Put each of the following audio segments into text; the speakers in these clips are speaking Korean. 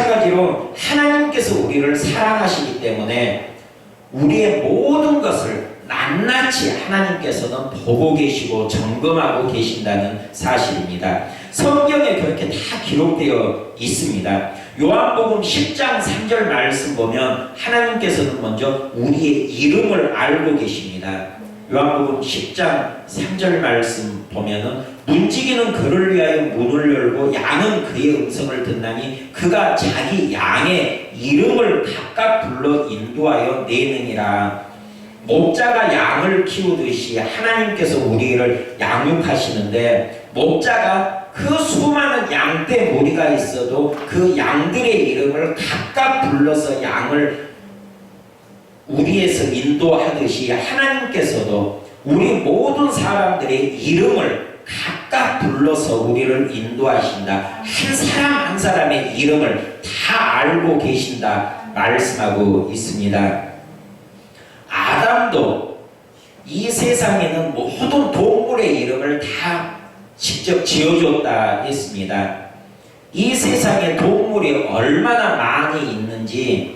마찬가지로 하나님께서 우리를 사랑하시기 때문에 우리의 모든 것을 낱낱이 하나님께서는 보고 계시고 점검하고 계신다는 사실입니다. 성경에 그렇게 다 기록되어 있습니다. 요한복음 10장 3절 말씀 보면 하나님께서는 먼저 우리의 이름을 알고 계십니다. 요한복음 10장 3절 말씀 보면은 문지기는 그를 위하여 문을 열고 양은 그의 음성을 듣나니 그가 자기 양의 이름을 각각 불러 인도하여 내느니라. 목자가 양을 키우듯이 하나님께서 우리를 양육하시는데 목자가 그 수많은 양떼 무리가 있어도 그 양들의 이름을 각각 불러서 양을 우리에서 인도하듯이 하나님께서도 우리 모든 사람들의 이름을 각각 불러서 우리를 인도하신다. 한 사람 한 사람의 이름을 다 알고 계신다 말씀하고 있습니다. 아담도 이 세상에는 모든 동물의 이름을 다 직접 지어줬다 했습니다. 이 세상에 동물이 얼마나 많이 있는지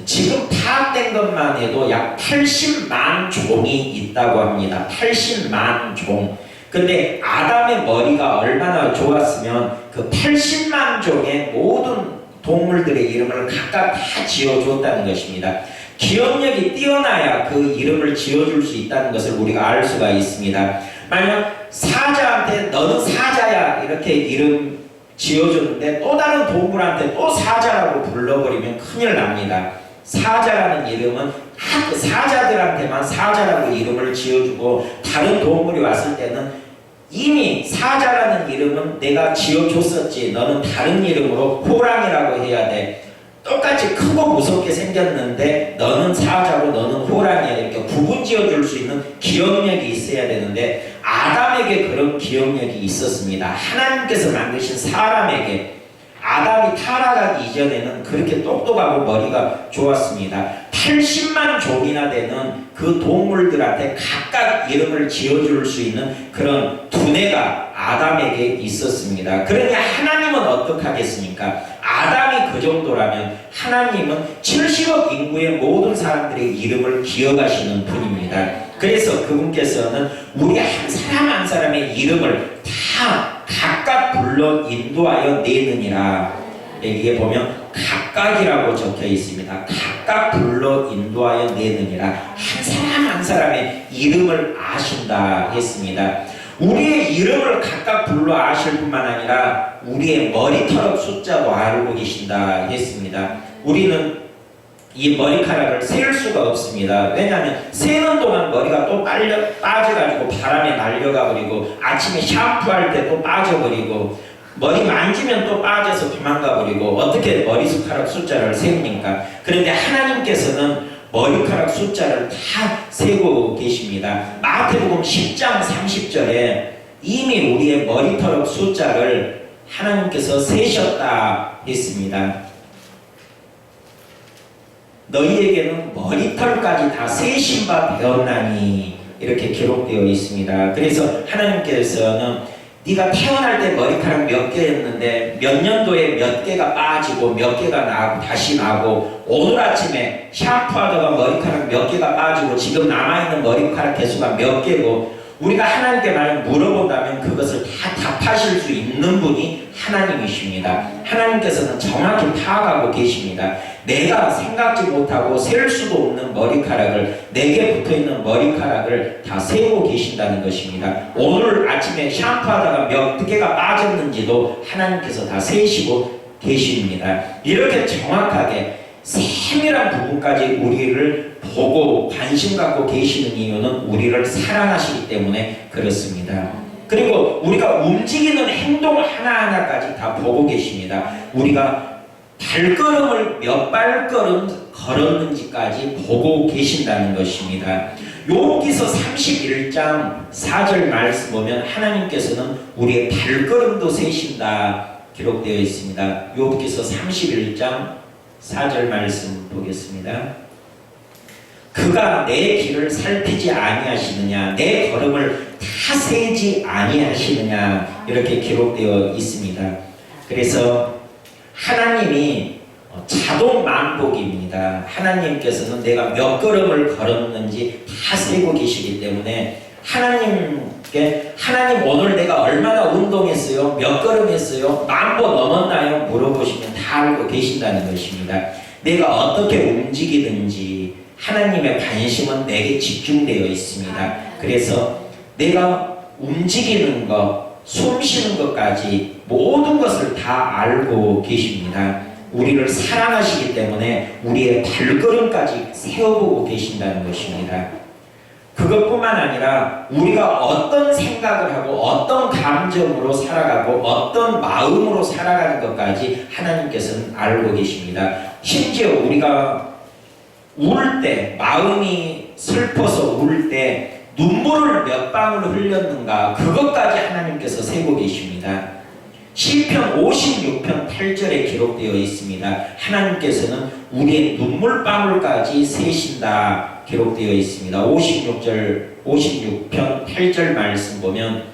지금 파악된 것만 해도 약 80만 종이 있다고 합니다. 80만 종. 근데 아담의 머리가 얼마나 좋았으면 그 80만 종의 모든 동물들의 이름을 각각 다 지어줬다는 것입니다. 기억력이 뛰어나야 그 이름을 지어줄 수 있다는 것을 우리가 알 수가 있습니다. 만약 사자한테 너는 사자야 이렇게 이름 지어줬는데 또 다른 동물한테 또 사자라고 불러버리면 큰일 납니다. 사자라는 이름은 그 사자들한테만 사자라고 이름을 지어주고 다른 동물이 왔을 때는 이미 사자라는 이름은 내가 지어줬었지 너는 다른 이름으로 호랑이라고 해야 돼. 똑같이 크고 무섭게 생겼는데 너는 사자고 너는 호랑이야 이렇게 구분 지어줄 수 있는 기억력이 있어야 되는데 아담에게 그런 기억력이 있었습니다. 하나님께서 만드신 사람에게 아담이 타락하기 이전에는 그렇게 똑똑하고 머리가 좋았습니다. 80만 종이나 되는 그 동물들한테 각각 이름을 지어줄 수 있는 그런 두뇌가 아담에게 있었습니다. 그러니 하나님은 어떻게 하겠습니까? 아담이 그 정도라면 하나님은 70억 인구의 모든 사람들의 이름을 기억하시는 분입니다. 그래서 그분께서는 우리 한 사람 한 사람의 이름을 다 각각 불러 인도하여 내느니라. 여기에 보면 각각이라고 적혀 있습니다. 각각 불러 인도하여 내느니라. 한 사람 한 사람의 이름을 아신다 했습니다. 우리의 이름을 각각 불러 아실 뿐만 아니라 우리의 머리털 숫자도 알고 계신다 했습니다. 우리는 이 머리카락을 셀 수가 없습니다. 왜냐하면 세는 동안 머리가 또 빠져가지고 바람에 날려가 버리고 아침에 샴푸할 때 또 빠져버리고 머리 만지면 또 빠져서 도망가 버리고 어떻게 머리카락 숫자를 세웁니까? 그런데 하나님께서는 머리카락 숫자를 다 세고 계십니다. 마태복음 10장 30절에 이미 우리의 머리털 숫자를 하나님께서 세셨다 했습니다. 너희에게는 머리털까지 다 세신 바 되었나니 이렇게 기록되어 있습니다. 그래서 하나님께서는 네가 태어날 때 머리카락 몇 개였는데 몇 년도에 몇 개가 빠지고 몇 개가 나고 다시 나고 오늘 아침에 샴푸하다가 머리카락 몇 개가 빠지고 지금 남아있는 머리카락 개수가 몇 개고 우리가 하나님께 만약 물어본다면 그것을 다 답하실 수 있는 분이 하나님이십니다. 하나님께서는 정확히 파악하고 계십니다. 내가 생각지 못하고 셀 수도 없는 머리카락을 내게 붙어있는 머리카락을 다 세고 계신다는 것입니다. 오늘 아침에 샴푸하다가 몇 개가 빠졌는지도 하나님께서 다 세시고 계십니다. 이렇게 정확하게 세밀한 부분까지 우리를 보고 관심 갖고 계시는 이유는 우리를 사랑하시기 때문에 그렇습니다. 그리고 우리가 움직이는 행동 하나하나까지 다 보고 계십니다. 우리가 발걸음을 몇 발걸음 걸었는지까지 보고 계신다는 것입니다. 욥기서 31장 4절 말씀 보면 하나님께서는 우리의 발걸음도 세신다 기록되어 있습니다. 욥기서 31장 4절 말씀 보겠습니다. 그가 내 길을 살피지 아니하시느냐 내 걸음을 다 세지 아니하시느냐 이렇게 기록되어 있습니다. 그래서 하나님이 자동 만복입니다. 하나님께서는 내가 몇 걸음을 걸었는지 다 세고 계시기 때문에 하나님 오늘 내가 얼마나 운동했어요? 몇 걸음 했어요? 10,000보 넘었나요? 물어보시면 다 알고 계신다는 것입니다. 내가 어떻게 움직이든지 하나님의 관심은 내게 집중되어 있습니다. 그래서 내가 움직이는 것, 숨 쉬는 것까지 모든 것을 다 알고 계십니다. 우리를 사랑하시기 때문에 우리의 발걸음까지 세워보고 계신다는 것입니다. 그것뿐만 아니라 우리가 어떤 생각을 하고 어떤 감정으로 살아가고 어떤 마음으로 살아가는 것까지 하나님께서는 알고 계십니다. 심지어 우리가 울 때, 마음이 슬퍼서 울 때 눈물을 몇 방울 흘렸는가 그것까지 하나님께서 세고 계십니다. 시편 56편 8절에 기록되어 있습니다. 하나님께서는 우리의 눈물방울까지 세신다 기록되어 있습니다. 56편 8절 말씀 보면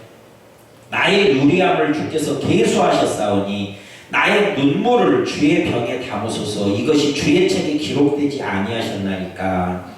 나의 유리함을 주께서 계수하셨사오니 나의 눈물을 주의 병에 담으소서 이것이 주의 책에 기록되지 아니하셨나이까.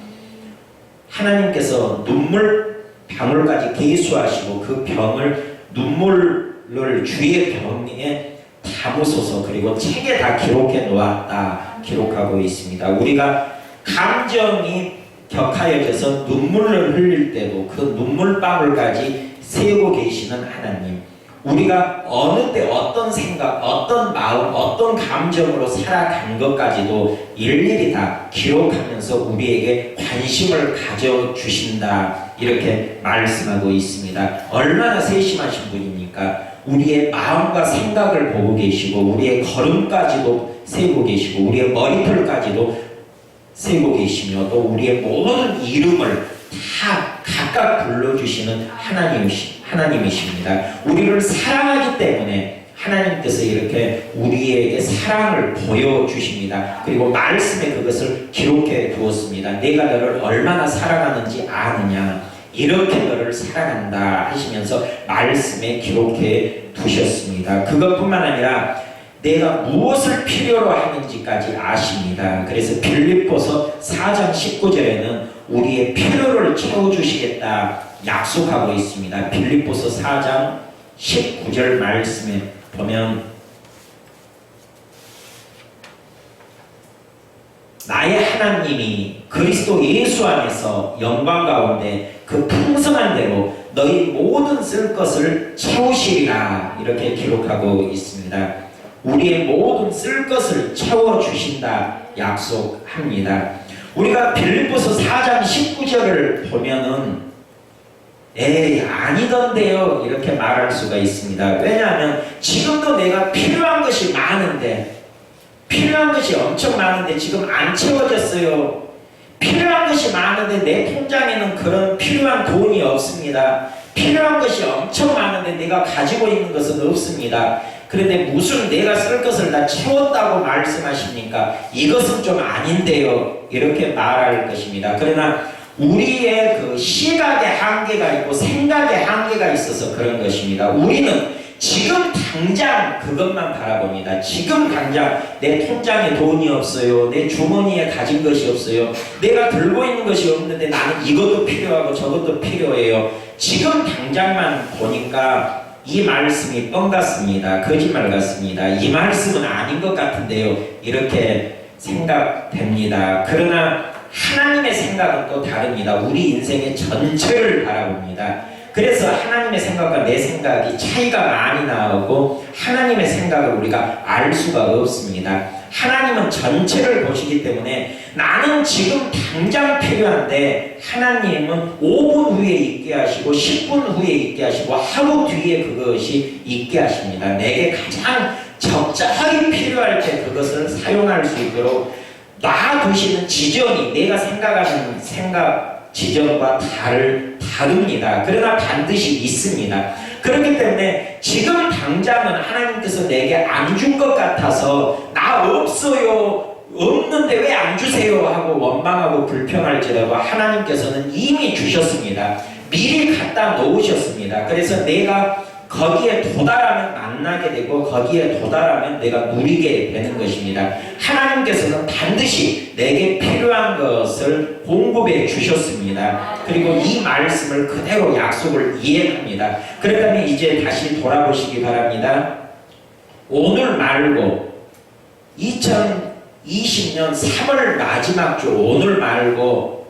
하나님께서 눈물 방울까지 계수하시고 그 병을 눈물을 주의 병에 담으소서 그리고 책에 다 기록해 놓았다 기록하고 있습니다. 우리가 감정이 격하여져서 눈물을 흘릴 때도 그 눈물방울까지 세우고 계시는 하나님, 우리가 어느 때 어떤 생각, 어떤 마음, 어떤 감정으로 살아간 것까지도 일일이 다 기록하면서 우리에게 관심을 가져주신다 이렇게 말씀하고 있습니다. 얼마나 세심하신 분입니까? 우리의 마음과 생각을 보고 계시고 우리의 걸음까지도 세고 계시고 우리의 머리털까지도 세고 계시며 또 우리의 모든 이름을 다 각각 불러주시는 하나님이십니다. 우리를 사랑하기 때문에 하나님께서 이렇게 우리에게 사랑을 보여주십니다. 그리고 말씀에 그것을 기록해 두었습니다. 내가 너를 얼마나 사랑하는지 아느냐, 이렇게 너를 사랑한다 하시면서 말씀에 기록해 두셨습니다. 그것뿐만 아니라 내가 무엇을 필요로 하는지까지 아십니다. 그래서 빌립보서 4장 19절에는 우리의 필요를 채워주시겠다 약속하고 있습니다. 빌립보서 4장 19절 말씀에 보면 나의 하나님이 그리스도 예수 안에서 영광 가운데 그 풍성한 대로 너희 모든 쓸 것을 채우시리라 이렇게 기록하고 있습니다. 우리의 모든 쓸 것을 채워주신다 약속합니다. 우리가 빌립보서 4장 19절을 보면은 에이 아니던데요 이렇게 말할 수가 있습니다. 왜냐하면 지금도 내가 필요한 것이 많은데 필요한 것이 엄청 많은데 지금 안 채워졌어요. 필요한 것이 많은데 내 통장에는 그런 필요한 돈이 없습니다. 필요한 것이 엄청 많은데 내가 가지고 있는 것은 없습니다. 그런데 무슨 내가 쓸 것을 다 채웠다고 말씀하십니까? 이것은 좀 아닌데요 이렇게 말할 것입니다. 그러나 우리의 그 시각의 한계가 있고 생각의 한계가 있어서 그런 것입니다. 우리는 지금 당장 그것만 바라봅니다. 지금 당장 내 통장에 돈이 없어요. 내 주머니에 가진 것이 없어요. 내가 들고 있는 것이 없는데 나는 이것도 필요하고 저것도 필요해요. 지금 당장만 보니까 이 말씀이 뻥 같습니다. 거짓말 같습니다. 이 말씀은 아닌 것 같은데요 이렇게 생각됩니다. 그러나 하나님의 생각은 또 다릅니다. 우리 인생의 전체를 바라봅니다. 그래서 하나님의 생각과 내 생각이 차이가 많이 나오고 하나님의 생각을 우리가 알 수가 없습니다. 하나님은 전체를 보시기 때문에 나는 지금 당장 필요한데 하나님은 5분 후에 있게 하시고 10분 후에 있게 하시고 하루 뒤에 그것이 있게 하십니다. 내게 가장 적절하게 필요할 때 그것을 사용할 수 있도록 놔두시는 지점이 내가 생각하는 생각 지점과 다릅니다. 그러나 반드시 있습니다. 그렇기 때문에 지금 당장은 하나님께서 내게 안 준 것 같아서 나 없어요 없는데 왜 안 주세요 하고 원망하고 불평할지라도 하나님께서는 이미 주셨습니다. 미리 갖다 놓으셨습니다. 그래서 내가 거기에 도달하면 만나게 되고 거기에 도달하면 내가 누리게 되는 것입니다. 하나님께서는 반드시 내게 필요한 것을 공급해 주셨습니다. 그리고 이 말씀을 그대로 약속을 이해합니다. 그렇다면 이제 다시 돌아보시기 바랍니다. 오늘 말고 2020년 3월 마지막 주 오늘 말고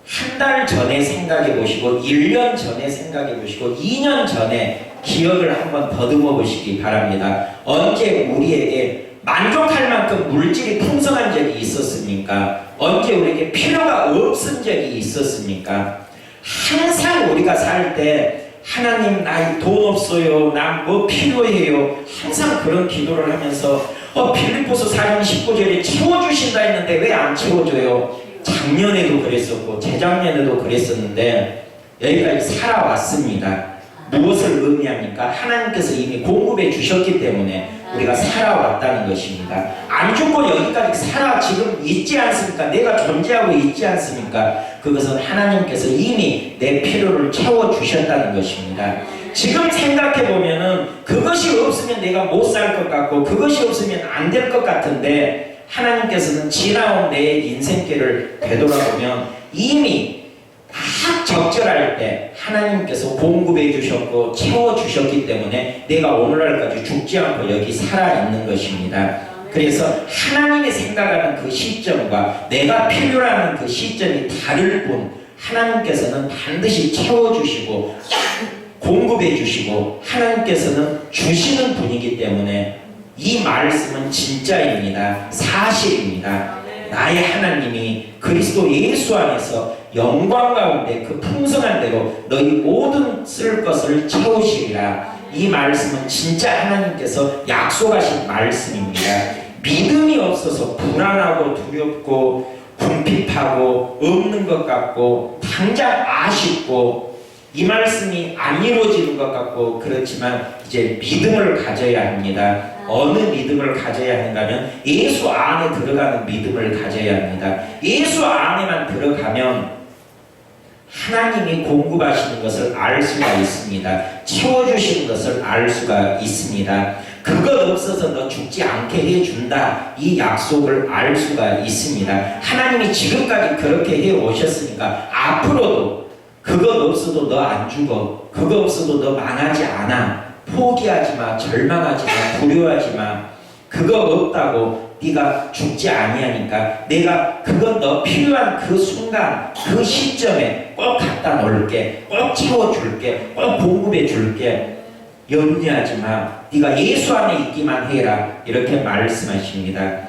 한 달 전에 생각해 보시고 1년 전에 생각해 보시고 2년 전에 기억을 한번 더듬어 보시기 바랍니다. 언제 우리에게 만족할 만큼 물질이 풍성한 적이 있었습니까? 언제 우리에게 필요가 없은 적이 있었습니까? 항상 우리가 살 때 하나님 나 돈 없어요. 나 뭐 필요해요. 항상 그런 기도를 하면서 빌립보서 4장 19절에 채워주신다 했는데 왜 안 채워줘요? 작년에도 그랬었고 재작년에도 그랬었는데 여기까지 살아왔습니다. 무엇을 의미합니까? 하나님께서 이미 공급해 주셨기 때문에 우리가 살아왔다는 것입니다. 안 죽고 여기까지 지금 있지 않습니까? 내가 존재하고 있지 않습니까? 그것은 하나님께서 이미 내 필요를 채워주셨다는 것입니다. 지금 생각해보면은 그것이 없으면 내가 못 살 것 같고 그것이 없으면 안 될 것 같은데 하나님께서는 지나온 내 인생길을 되돌아보면 이미 딱 적절할 때 하나님께서 공급해 주셨고 채워주셨기 때문에 내가 오늘날까지 죽지 않고 여기 살아있는 것입니다. 그래서 하나님이 생각하는 그 시점과 내가 필요로 그 시점이 다를 뿐 하나님께서는 반드시 채워주시고 공급해 주시고 하나님께서는 주시는 분이기 때문에 이 말씀은 진짜입니다. 사실입니다. 나의 하나님이 그리스도 예수 안에서 영광 가운데 그 풍성한 대로 너희 모든 쓸 것을 채우시리라. 이 말씀은 진짜 하나님께서 약속하신 말씀입니다. 믿음이 없어서 불안하고 두렵고 궁핍하고 없는 것 같고 당장 아쉽고 이 말씀이 안 이루어지는 것 같고 그렇지만 이제 믿음을 가져야 합니다. 어느 믿음을 가져야 하는가 하면 예수 안에 들어가는 믿음을 가져야 합니다. 예수 안에만 들어가면 하나님이 공급하시는 것을 알 수가 있습니다. 채워주시는 것을 알 수가 있습니다. 그것 없어서 너 죽지 않게 해준다. 이 약속을 알 수가 있습니다. 하나님이 지금까지 그렇게 해오셨으니까 앞으로도 그것 없어도 너 안 죽어. 그거 없어도 너 망하지 않아. 포기하지 마. 절망하지 마. 두려워하지 마. 그거 없다고 네가 죽지 아니하니까 내가 그것 너 필요한 그 순간 그 시점에 꼭 갖다 놓을게. 꼭 채워줄게. 꼭 공급해 줄게. 염려하지 마. 네가 예수 안에 있기만 해라. 이렇게 말씀하십니다.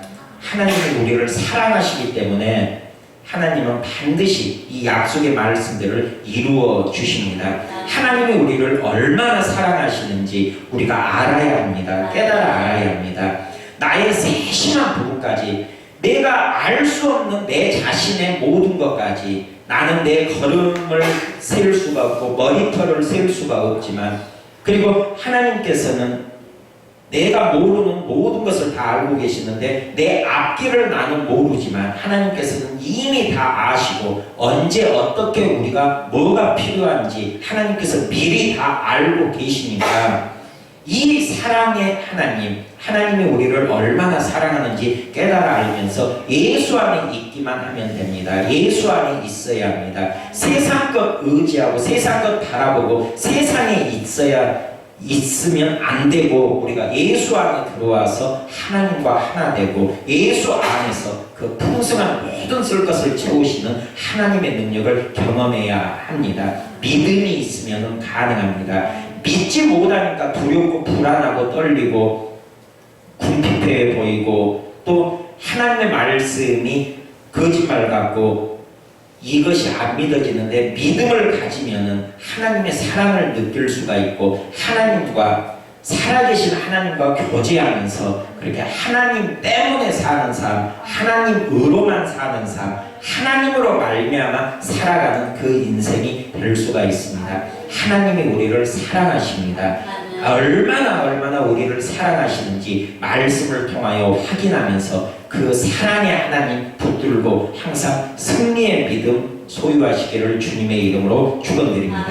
하나님이 우리를 사랑하시기 때문에 하나님은 반드시 이 약속의 말씀들을 이루어 주십니다. 하나님이 우리를 얼마나 사랑하시는지 우리가 알아야 합니다. 깨달아 알아야 합니다. 나의 세심한 부분까지 내가 알 수 없는 내 자신의 모든 것까지 나는 내 걸음을 셀 수가 없고 머리털을 셀 수가 없지만 그리고 하나님께서는 내가 모르는 모든 것을 다 알고 계시는데 내 앞길을 나는 모르지만 하나님께서는 이미 다 아시고 언제 어떻게 우리가 뭐가 필요한지 하나님께서 미리 다 알고 계시니까 이 사랑의 하나님, 하나님이 우리를 얼마나 사랑하는지 깨달아 알면서 예수 안에 있기만 하면 됩니다. 예수 안에 있어야 합니다. 세상 것 의지하고 세상 것 바라보고 세상에 있으면 안 되고 우리가 예수 안에 들어와서 하나님과 하나 되고 예수 안에서 그 풍성한 모든 쓸 것을 채우시는 하나님의 능력을 경험해야 합니다. 믿음이 있으면 가능합니다. 믿지 못하니까 두렵고 불안하고 떨리고 궁핍해 보이고 또 하나님의 말씀이 거짓말 같고 이것이 안 믿어지는데 믿음을 가지면은 하나님의 사랑을 느낄 수가 있고 하나님과 살아계신 하나님과 교제하면서 그렇게 하나님 때문에 사는 삶, 하나님으로만 사는 삶, 하나님으로 말미암아 살아가는 그 인생이 될 수가 있습니다. 하나님이 우리를 사랑하십니다. 얼마나 우리를 사랑하시는지 말씀을 통하여 확인하면서 그 사랑의 하나님 붙들고 항상 승리의 믿음 소유하시기를 주님의 이름으로 축원드립니다.